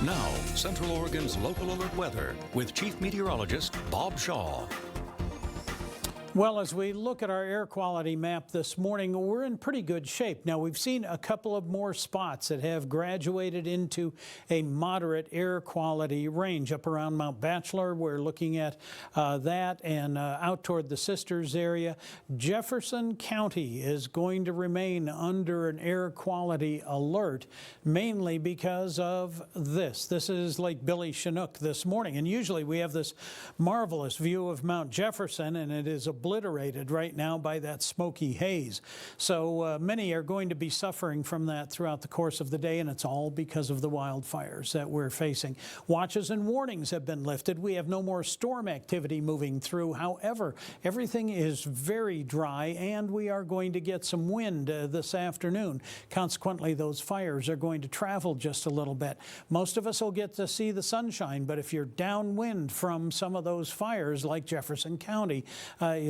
Now, Central Oregon's local alert weather with Chief Meteorologist Bob Shaw. Well, as we look at our air quality map this morning, we're in pretty good shape. Now, we've seen a couple of more spots that have graduated into a moderate air quality range. Up around Mount Bachelor, we're looking at that, and out toward the Sisters area. Jefferson County is going to remain under an air quality alert, mainly because of this. This is Lake Billy Chinook this morning, and usually we have this marvelous view of Mount Jefferson, and it is obliterated right now by that smoky haze. So many are going to be suffering from that throughout the course of the day, and it's all because of the wildfires that we're facing. Watches and warnings have been lifted. We have no more storm activity moving through. However, everything is very dry, and we are going to get some wind this afternoon. Consequently, those fires are going to travel just a little bit. Most of us will get to see the sunshine, but if you're downwind from some of those fires, like Jefferson County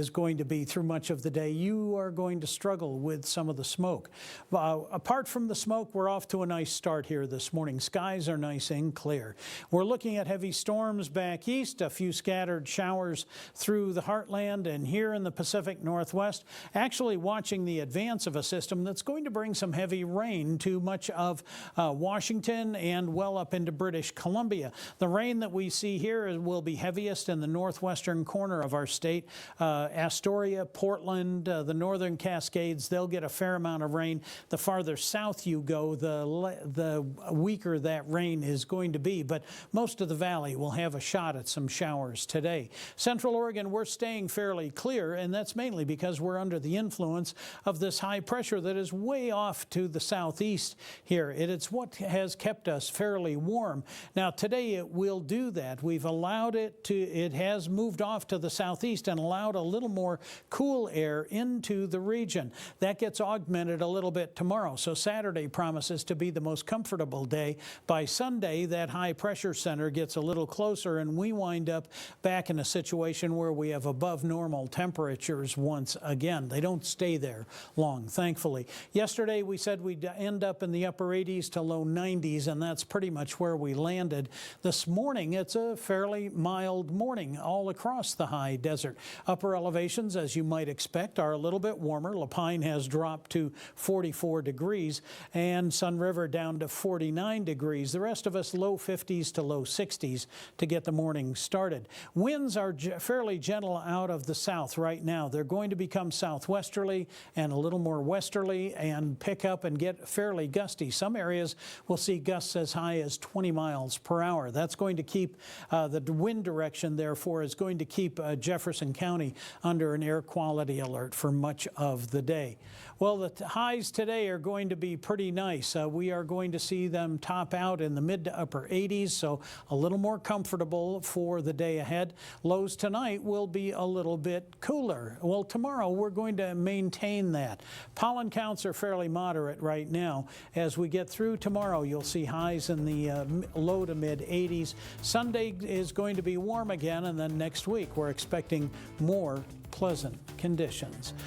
is going to be through much of the day, you are going to struggle with some of the smoke. Apart from the smoke, we're off to a nice start here this morning. Skies are nice and clear. We're looking at heavy storms back east, a few scattered showers through the heartland and here in the Pacific Northwest. Actually watching the advance of a system that's going to bring some heavy rain to much of Washington and well up into British Columbia. The rain that we see here will be heaviest in the northwestern corner of our state. Astoria, Portland, the northern Cascades, they'll get a fair amount of rain. The farther south you go, the weaker that rain is going to be, but most of the valley will have a shot at some showers today. Central Oregon, we're staying fairly clear, and that's mainly because we're under the influence of this high pressure that is way off to the southeast here. It's what has kept us fairly warm. Now, today it will do that. We've allowed it has moved off to the southeast and allowed a little more cool air into the region. That gets augmented a little bit tomorrow. So Saturday promises to be the most comfortable day. By Sunday, that high pressure center gets a little closer, and we wind up back in a situation where we have above normal temperatures once again. They don't stay there long, thankfully. Yesterday, we said we'd end up in the upper 80s to low 90s, and that's pretty much where we landed. This morning, it's a fairly mild morning all across the high desert. Upper elevations, as you might expect, are a little bit warmer. Lapine has dropped to 44 degrees and Sun River down to 49 degrees. The rest of us low 50s to low 60s to get the morning started. Winds are fairly gentle out of the south right now. They're going to become southwesterly and a little more westerly and pick up and get fairly gusty. Some areas will see gusts as high as 20 miles per hour. That's going to keep the wind direction, therefore, is going to keep Jefferson County under an air quality alert for much of the day. Well, the highs today are going to be pretty nice. We are going to see them top out in the mid to upper 80s, so a little more comfortable for the day ahead. Lows tonight will be a little bit cooler. Well, tomorrow we're going to maintain that. Pollen counts are fairly moderate right now. As we get through tomorrow, you'll see highs in the low to mid 80s. Sunday is going to be warm again, and then next week we're expecting more pleasant conditions.